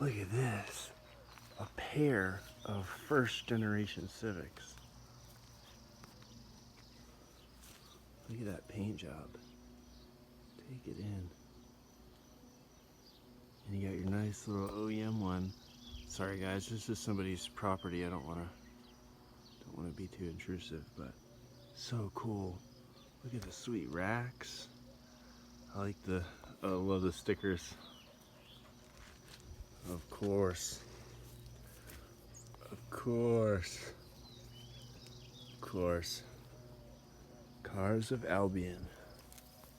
Look at this. A pair of first generation Civics. Look at that paint job. Take it in. And you got your nice little OEM one. Sorry guys, this is somebody's property. I don't want to be too intrusive, but so cool. Look at the sweet racks. I like I love the stickers. Of course. Of course. Of course. Cars of Albion.